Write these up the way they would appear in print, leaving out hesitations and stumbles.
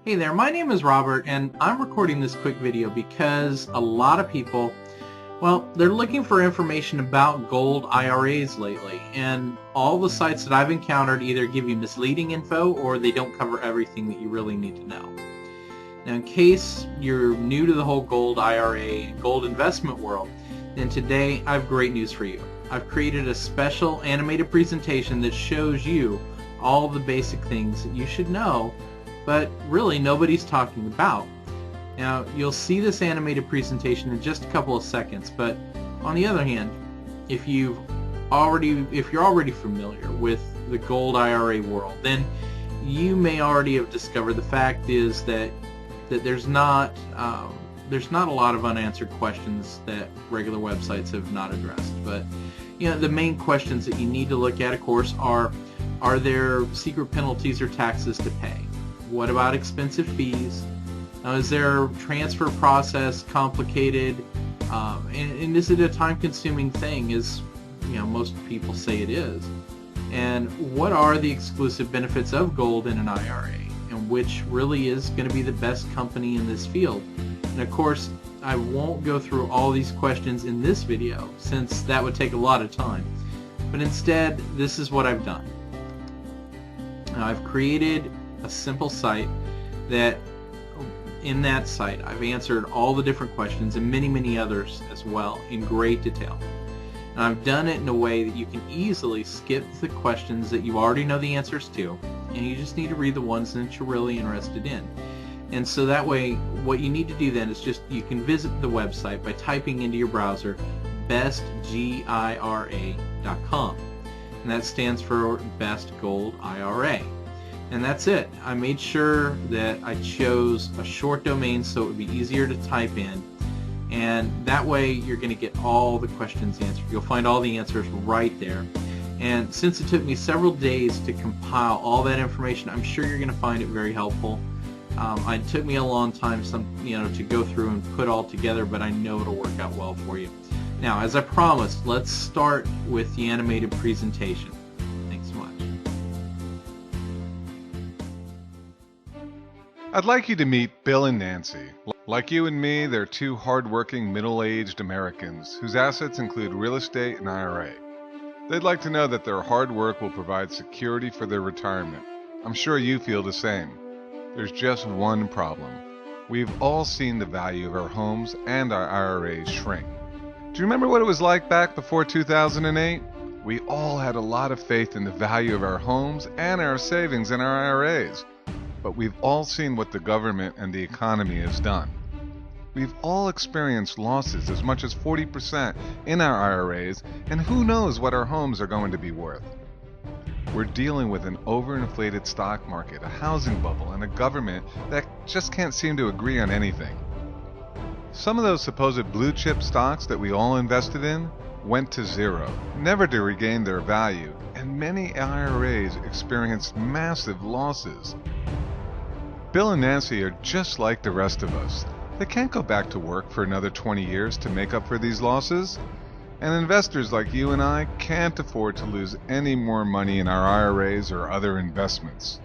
Hey there, my name is Robert and I'm recording this quick video because a lot of people, well, they're looking for information about gold IRAs lately, and all the sites that I've encountered either give you misleading info or they don't cover everything that you really need to know. Now, in case you're new to the whole gold IRA and gold investment world, then today I have great news for you. I've created a special animated presentation that shows you all the basic things that you should know, but really nobody's talking about. Now, you'll see this animated presentation in just a couple of seconds, but on the other hand, if you're already familiar with the gold IRA world, then you may already have discovered the fact is that there's not a lot of unanswered questions that regular websites have not addressed. But the main questions that you need to look at, of course, are there secret penalties or taxes to pay? What about expensive fees? Is their transfer process complicated? And is it a time-consuming thing, as most people say it is? And what are the exclusive benefits of gold in an IRA? And which really is going to be the best company in this field? And of course, I won't go through all these questions in this video, since that would take a lot of time. But instead, this is what I've done. Now, I've created a simple site that, in that site, I've answered all the different questions and many others as well in great detail. And I've done it in a way that you can easily skip the questions that you already know the answers to, and you just need to read the ones that you're really interested in. And so that way, what you need to do then is you can visit the website by typing into your browser bestgira.com, and that stands for Best Gold IRA. And that's it. I made sure that I chose a short domain so it would be easier to type in, and that way you're going to get all the questions answered. You'll find all the answers right there. And since it took me several days to compile all that information, I'm sure you're going to find it very helpful. It took me a long time to go through and put all together, but I know it'll work out well for you. Now, as I promised, let's start with the animated presentation. Thanks so much. I'd like you to meet Bill and Nancy. Like you and me, they're two hard-working, middle-aged Americans whose assets include real estate and IRA. They'd like to know that their hard work will provide security for their retirement. I'm sure you feel the same. There's just one problem. We've all seen the value of our homes and our IRAs shrink. Do you remember what it was like back before 2008? We all had a lot of faith in the value of our homes and our savings in our IRAs. But we've all seen what the government and the economy has done. We've all experienced losses as much as 40% in our IRAs, and who knows what our homes are going to be worth. We're dealing with an overinflated stock market, a housing bubble, and a government that just can't seem to agree on anything. Some of those supposed blue chip stocks that we all invested in went to zero, never to regain their value, and many IRAs experienced massive losses. Bill and Nancy are just like the rest of us. They can't go back to work for another 20 years to make up for these losses. And investors like you and I can't afford to lose any more money in our IRAs or other investments.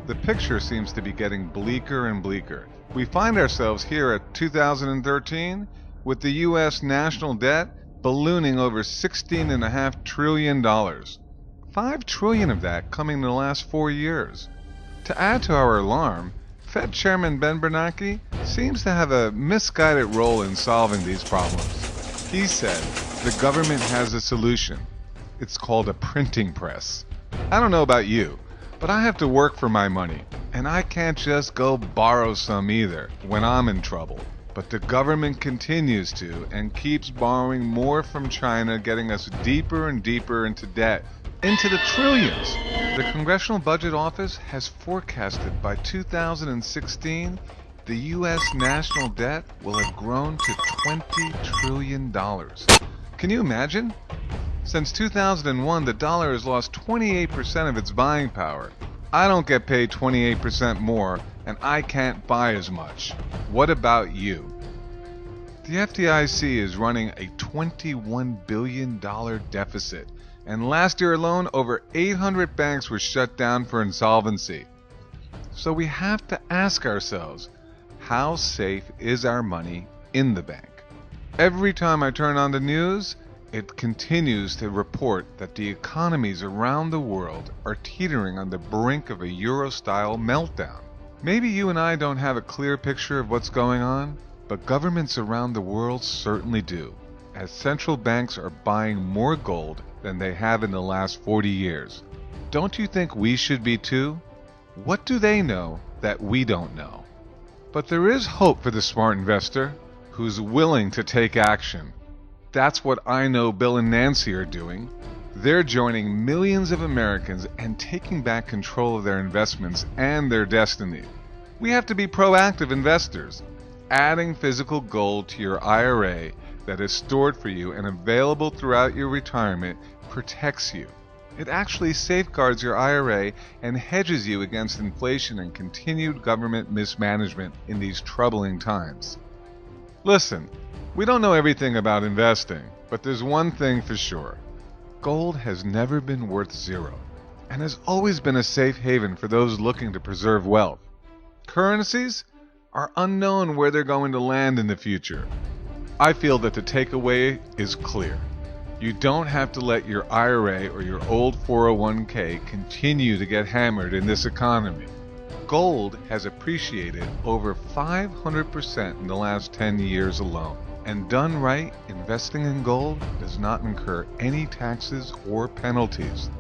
The picture seems to be getting bleaker and bleaker. We find ourselves here at 2013 with the U.S. national debt ballooning over $16.5 trillion. $5 trillion of that coming in the last 4 years. To add to our alarm, Fed Chairman Ben Bernanke seems to have a misguided role in solving these problems. He said the government has a solution. It's called a printing press. I don't know about you, but I have to work for my money, and I can't just go borrow some either when I'm in trouble. But the government continues to and keeps borrowing more from China, getting us deeper and deeper into debt, into the trillions. The Congressional Budget Office has forecasted by 2016 the U.S. national debt will have grown to $20 trillion. Can you imagine? Since 2001, the dollar has lost 28% of its buying power. I don't get paid 28% more, and I can't buy as much. What about you? The FDIC is running a $21 billion deficit, and last year alone, over 800 banks were shut down for insolvency. So we have to ask ourselves, how safe is our money in the bank? Every time I turn on the news, it continues to report that the economies around the world are teetering on the brink of a Euro-style meltdown. Maybe you and I don't have a clear picture of what's going on, but governments around the world certainly do, as central banks are buying more gold than they have in the last 40 years. Don't you think we should be too? What do they know that we don't know? But there is hope for the smart investor who's willing to take action. That's what I know Bill and Nancy are doing. They're joining millions of Americans and taking back control of their investments and their destiny. We have to be proactive investors. Adding physical gold to your IRA that is stored for you and available throughout your retirement protects you. It actually safeguards your IRA and hedges you against inflation and continued government mismanagement in these troubling times. Listen, we don't know everything about investing, but there's one thing for sure. Gold has never been worth zero and has always been a safe haven for those looking to preserve wealth. Currencies are unknown where they're going to land in the future. I feel that the takeaway is clear. You don't have to let your IRA or your old 401k continue to get hammered in this economy. Gold has appreciated over 500% in the last 10 years alone. And done right, investing in gold does not incur any taxes or penalties.